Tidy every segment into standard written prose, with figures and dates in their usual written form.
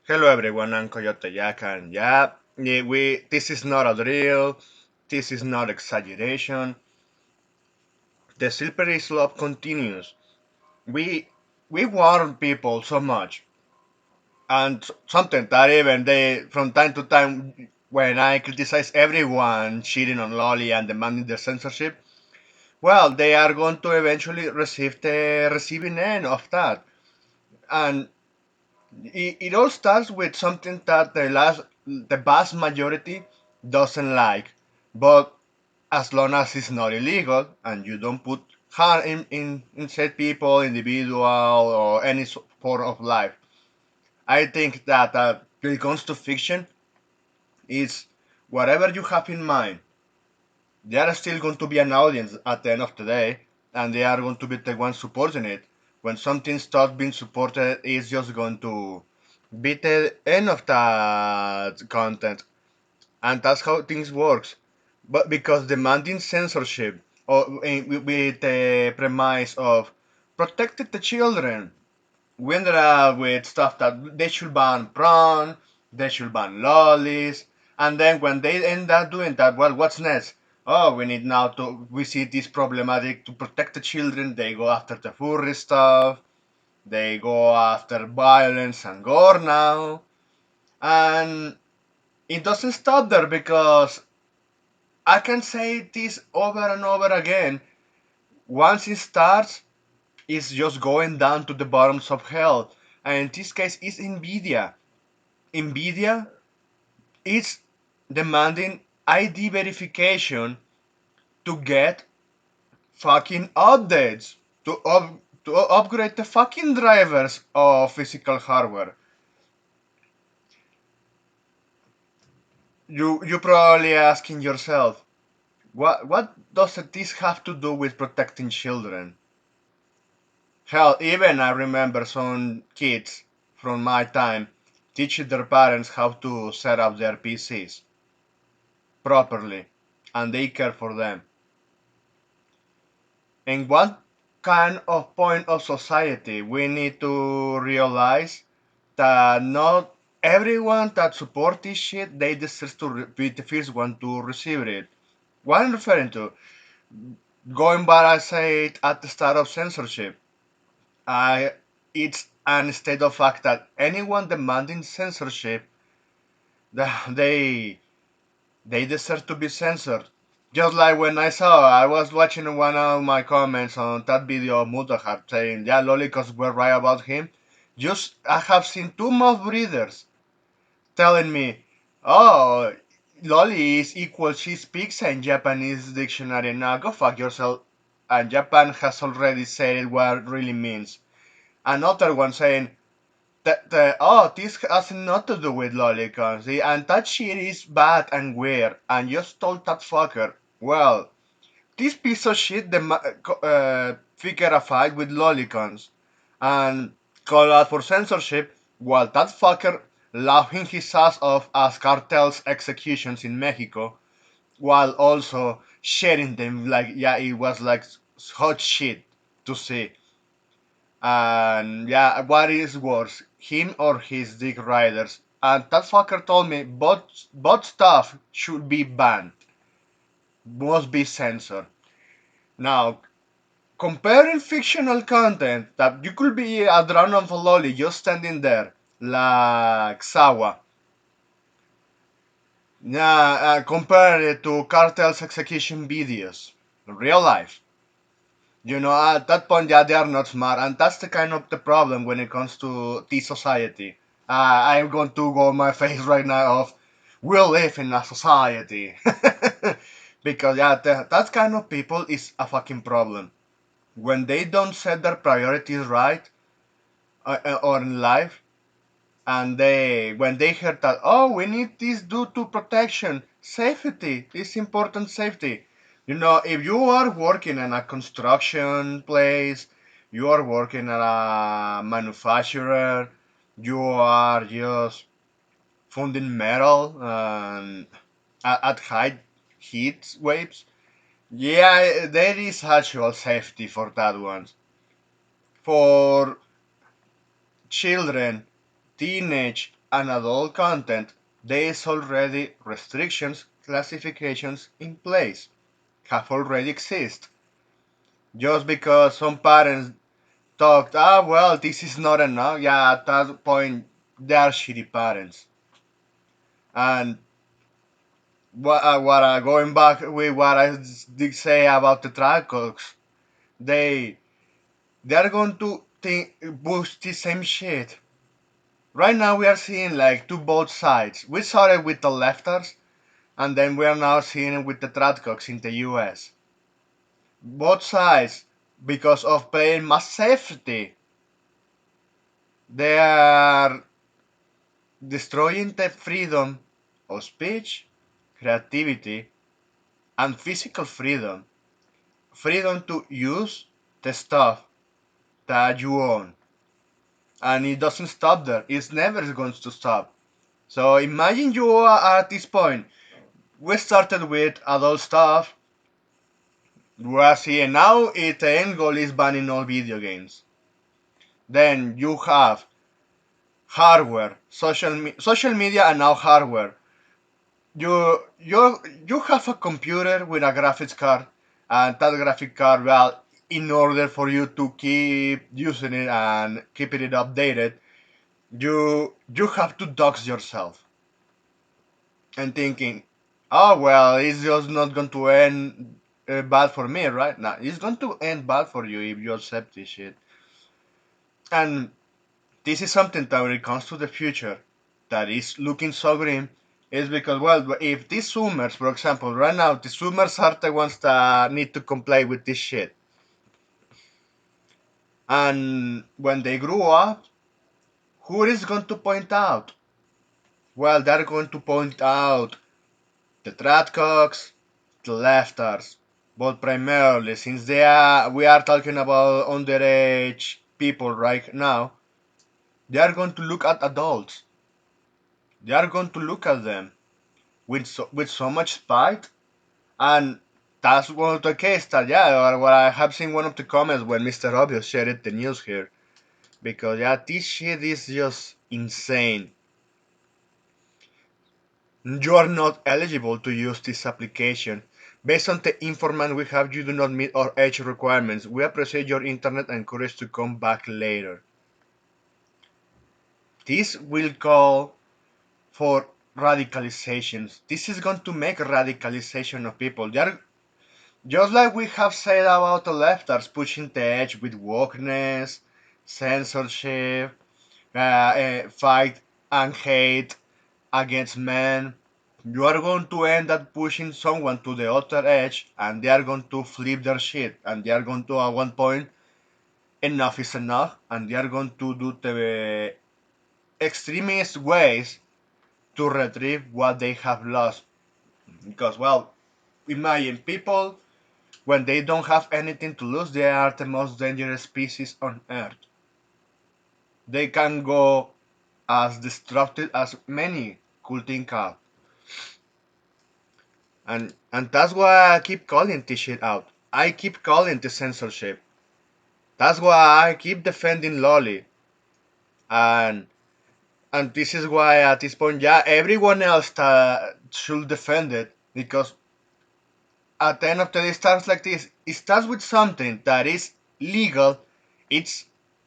Hello everyone, I'm Coyote Yak, and we this is not a drill, this is not exaggeration. The slippery slope continues. We we warn people so much, and something that even they from time to time when I criticize everyone cheating on Lolly and demanding their censorship, well, they are going to eventually receive the receiving end of that, and it all starts with something that the vast majority doesn't like, but as long as it's not illegal and you don't put harm in said people, individual, or any form of life, I think that when it comes to fiction, it's whatever you have in mind. There are still going to be an audience at the end of the day, and they are going to be the ones supporting it. When something starts being supported, it's just going to be the end of that content, and that's how things works. But because demanding censorship or with the premise of protected the children, we ended up with stuff that they should ban prawn, they should ban lollies, and then when they end up doing that, well, what's next? Oh, we need now to we see this problematic to protect the children. They go after the furry stuff. They go after violence and gore now, and it doesn't stop there because I can say this over and over again. Once it starts, it's just going down to the bottoms of hell. And in this case, it's Nvidia. Nvidia is demanding ID verification to get fucking updates to upgrade the fucking drivers of physical hardware. You probably asking yourself, what does this have to do with protecting children? Hell, even I remember some kids from my time teaching their parents how to set up their PCs properly, and they care for them. In what kind of point of society we need to realize that not everyone that support this shit they deserve to be the first one to receive it. What I'm referring to, going back I said at the start of censorship, I it's an state of fact that anyone demanding censorship, they they deserve to be censored. Just like when I was watching one of my comments on that video of Mutahar saying, yeah, Lolicos were right about him. Just, I have seen two mouth breathers telling me, oh, Loli is equal, she speaks in Japanese dictionary. Now go fuck yourself. And Japan has already said it what it really means. Another one saying, this has nothing to do with lolicons, see, and that shit is bad and weird, and just told that fucker, well, this piece of shit figure a fight with lolicons, and call out for censorship, while that fucker laughing his ass off as cartels executions in Mexico, while also sharing them like, yeah, it was like hot shit to see. And yeah, what is worse, him or his dick riders? And that fucker told me both stuff should be banned, must be censored. Now, comparing fictional content that you could be a drone of a lolly just standing there, like Sawa, yeah, compare it to cartels execution videos, real life. You know, at that point, yeah, they are not smart, and that's the kind of the problem when it comes to the society. I'm going to go on my face right now of, we live in a society, because yeah, that kind of people is a fucking problem. When they don't set their priorities right or in life, and they when they hear that, oh, we need this due to protection, safety, this important safety. You know, if you are working in a construction place, you are working at a manufacturer, you are just funding metal at high heat waves, yeah, there is actual safety for that one. For children, teenage, an adult content, there is already restrictions, classifications in place, have already exist. Just because some parents talked, well, this is not enough. Yeah, at that point, they are shitty parents. And going back with what I did say about the Tracos, they they are going to think push the same shit. Right now we are seeing like two both sides. We saw it with the lefters, and then we are now seeing it with the Tradcocks in the US. Both sides, because of playing mass safety, they are destroying the freedom of speech, creativity, and physical freedom. Freedom to use the stuff that you own. And it doesn't stop there. It's never going to stop. So imagine you are at this point. We started with adult stuff. We are seeing now the end goal is banning all video games. Then you have hardware, social media, and now hardware. You have a computer with a graphics card, and that graphic card, well, in order for you to keep using it and keeping it updated, you have to dox yourself and thinking, oh well, it's just not going to end bad for me, right? Now it's going to end bad for you if you accept this shit. And this is something that when it comes to the future that is looking so grim is because, well, if these zoomers, for example, right now the zoomers are the ones that need to comply with this shit, and when they grow up, who is going to point out? Well, they're going to point out the Tradcocks, the lefters, but primarily since we are talking about underage people right now, they are going to look at adults. They are going to look at them with so much spite, and that's one of the case that, yeah, what I have seen one of the comments when Mr. Obvious shared the news here, because yeah, this shit is just insane. You are not eligible to use this application. Based on the information we have, you do not meet our age requirements. We appreciate your internet and encourage to come back later. This will call for radicalizations. This is going to make radicalization of people. They are just like we have said about the lefters pushing the edge with wokeness, censorship, fight and hate against men. You are going to end up pushing someone to the other edge, and they are going to flip their shit, and they are going to, at one point, enough is enough, and they are going to do the extremist ways to retrieve what they have lost. Because, well, imagine people, when they don't have anything to lose, they are the most dangerous species on Earth. They can go as destructive as many could think of. And that's why I keep calling this shit out. I keep calling the censorship. That's why I keep defending Lolly. And and this is why at this point, yeah, everyone else should defend it, because at the end of the day, it starts like this. It starts with something that is legal. It's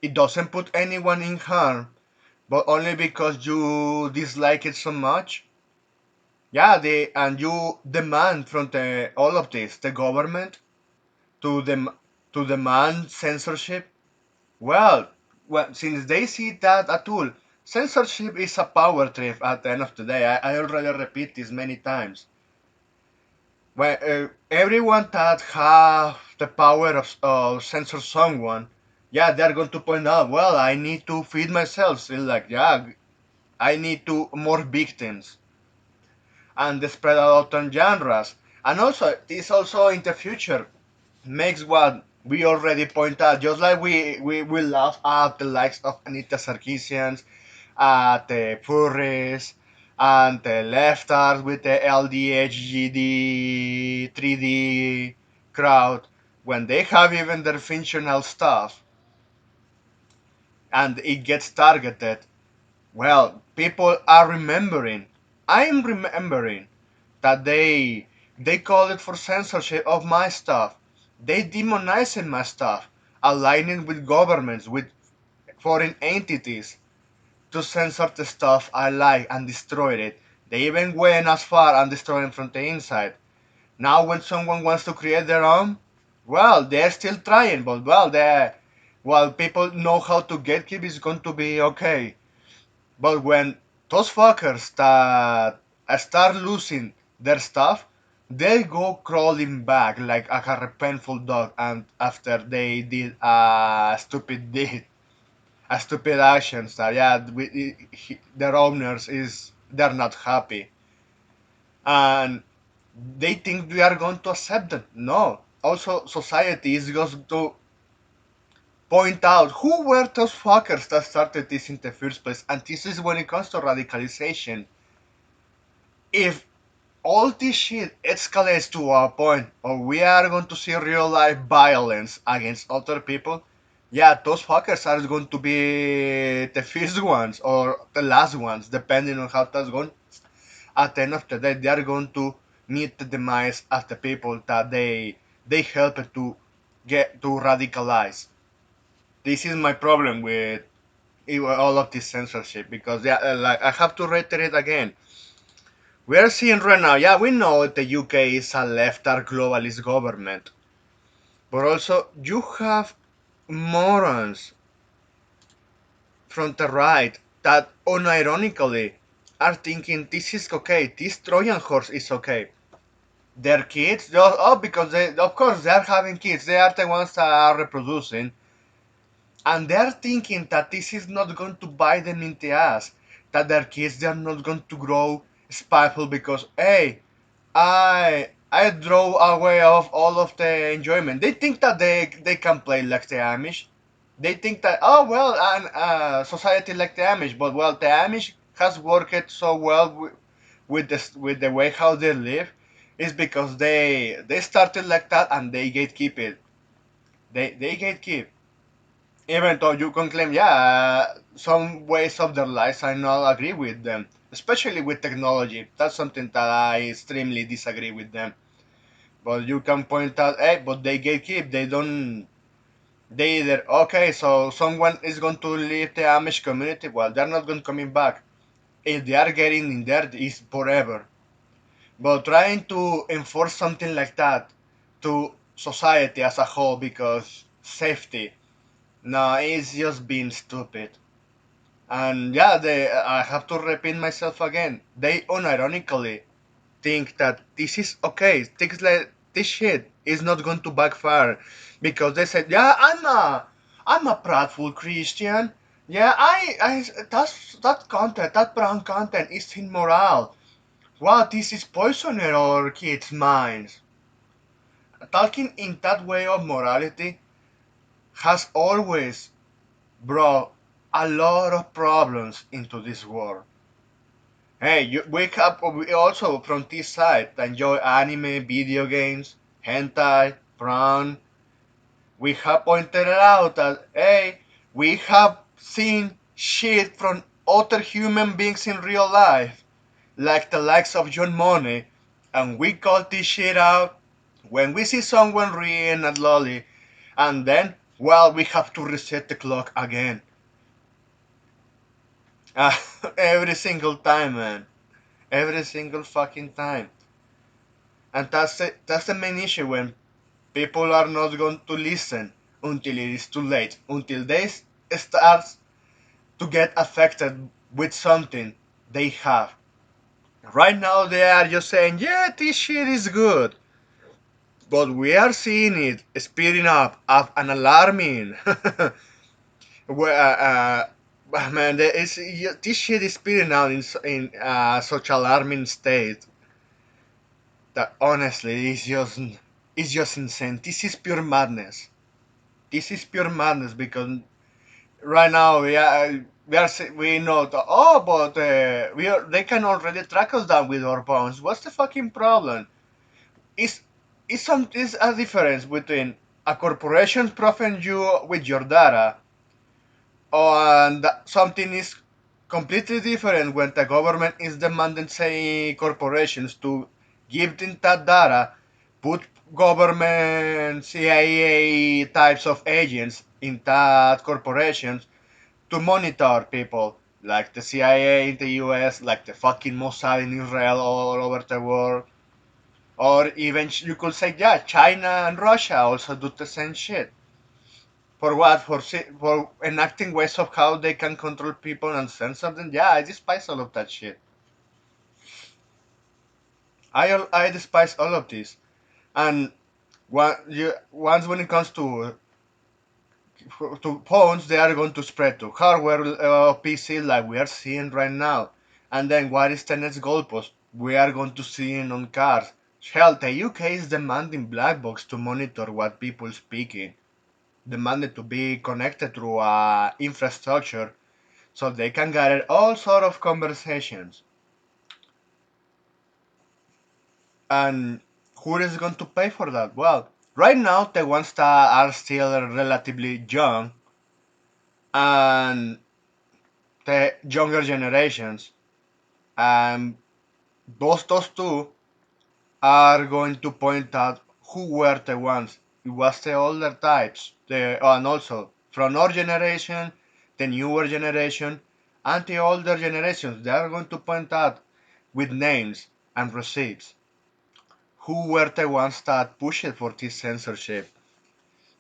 it doesn't put anyone in harm, but only because you dislike it so much. Yeah, and you demand from the all of this, the government, to dem to demand censorship. Well, since they see that a tool, censorship is a power trip at the end of the day. I already repeat this many times. When everyone that have the power of censor someone, yeah, they're going to point out, well, I need to feed myself. It's like, yeah, I need to more victims and the spread out on genres. And also, this also in the future makes what we already point out, just like we laugh at the likes of Anita Sarkeesian, at the furries, and the leftards with the LDHGD 3D crowd, when they have even their functional stuff and it gets targeted. Well, people are remembering. I'm remembering that they call it for censorship of my stuff. They demonizing my stuff, aligning with governments, with foreign entities to censor the stuff I like and destroy it. They even went as far and destroying from the inside. Now, when someone wants to create their own, well, they're still trying, but well, people know how to gatekeep, it's going to be okay. But when those fuckers that start losing their stuff, they go crawling back like a repentful dog, and after they did a stupid deed, a stupid actions that yeah, their owners is they're not happy, and they think we are going to accept them. No, also society is going to point out who were those fuckers that started this in the first place, and this is when it comes to radicalization. If all this shit escalates to a point or we are going to see real life violence against other people, yeah, those fuckers are going to be the first ones or the last ones, depending on how that's going. At the end of the day, they are going to meet the demise of the people that they helped to get to radicalize. This is my problem with all of this censorship because yeah, like I have to reiterate again, we are seeing right now, yeah, we know the UK is a left-art globalist government, but also you have morons from the right that unironically are thinking this is okay, this Trojan horse is okay. Their kids, oh, because they, of course, they are having kids, they are the ones that are reproducing, and they are thinking that this is not going to bite them in the ass, that their kids they are not going to grow spiteful because, hey, I drove away of all of the enjoyment. They think that they can play like the Amish. They think that oh well, and society like the Amish, but well, the Amish has worked so well with the way how they live, is because they started like that and they gatekeep it. They gatekeep. Even though you can claim, yeah, some ways of their lives I not agree with them, especially with technology. That's something that I extremely disagree with them. But you can point out, hey, but they gatekeep. They don't. They either okay, so someone is going to leave the Amish community. Well, they're not going to coming back. If they are getting in there, it's forever. But trying to enforce something like that to society as a whole because safety, no, it's just being stupid. And yeah, I have to repeat myself again. They unironically think that this is okay. Things like this shit is not going to backfire because they said, yeah, I'm a prideful Christian. Yeah, that content, that brown content is immoral. Wow, this is poisoning our kids' minds. Talking in that way of morality has always brought a lot of problems into this world. Hey, you wake up we also from this side that enjoy anime, video games, hentai, porn. We have pointed out that hey, we have seen shit from other human beings in real life, like the likes of John Money, and we call this shit out when we see someone reading a lolly, and then well we have to reset the clock again. Uh, every single time, man. Every single fucking time. And that's the main issue when people are not going to listen until it is too late, until they start to get affected with something they have. Right now they are just saying, yeah, this shit is good. But we are seeing it speeding up at an alarming. Where, man, this shit is speeding out in such alarming state that honestly it's just insane. This is pure madness. This is pure madness because right now we know that oh, but they can already track us down with our phones. What's the fucking problem? Is is a difference between a corporation profiting you with your data and something is completely different when the government is demanding, say, corporations to give them that data, put government CIA types of agents in that corporations to monitor people, like the CIA in the US, like the fucking Mossad in Israel, all over the world, or even you could say, yeah, China and Russia also do the same shit. For what? For enacting ways of how they can control people and censor them? Yeah, I despise all of that shit. I despise all of this. And once when it comes to phones, they are going to spread to hardware PC like we are seeing right now. And then what is the next goalpost? We are going to see it on cars. Hell, the UK is demanding black box to monitor what people speaking, demanded to be connected through infrastructure so they can gather all sort of conversations. And who is going to pay for that? Well, right now the ones that are still relatively young and the younger generations, and those two are going to point out who were the ones. It was the older types, and also from our generation, the newer generation, and the older generations. They are going to point out with names and receipts who were the ones that pushed for this censorship.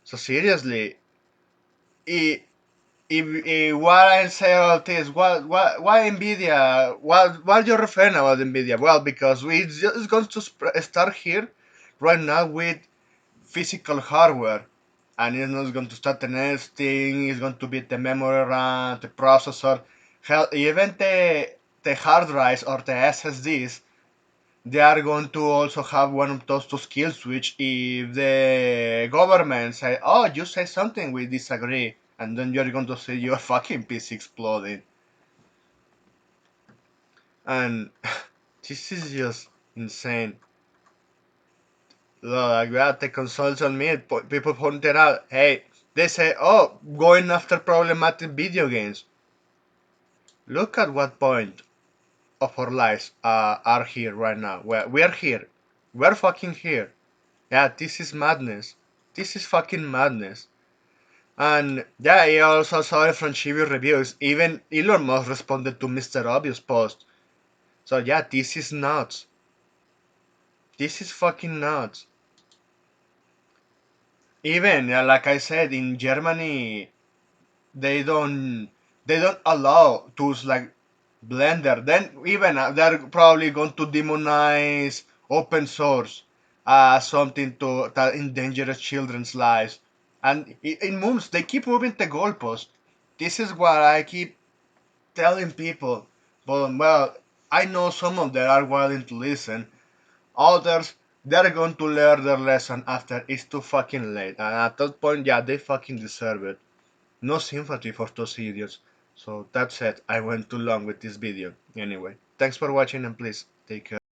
So seriously, if what I say about this, why Nvidia? What you're referring about Nvidia? Well, because we just going to start here right now with physical hardware, and it's not going to start the next thing. It's going to be the memory RAM, the processor, hell, even the hard drives or the SSDs. They are going to also have one of those two skill switch if the government say, oh, you say something, we disagree, and then you're going to see your fucking PC exploding. And this is just insane. Like that, the consoles on me, people pointed out, hey, they say, oh, going after problematic video games. Look at what point of our lives are here right now. We are here. We're fucking here. Yeah, this is madness. This is fucking madness. And yeah, I also saw it from Chibi reviews. Even Elon Musk responded to Mr. Obvious post. So yeah, this is nuts. This is fucking nuts. Even like I said, in Germany, they don't they don't allow tools like Blender. Then even they're probably going to demonize open source as something to that endangers children's lives. And in moves, they keep moving the goalpost. This is what I keep telling people. But well, I know some of them are willing to listen. Others, they're going to learn their lesson after it's too fucking late. And at that point, yeah, they fucking deserve it. No sympathy for those idiots. So that's it. I went too long with this video. Anyway, thanks for watching and please take care.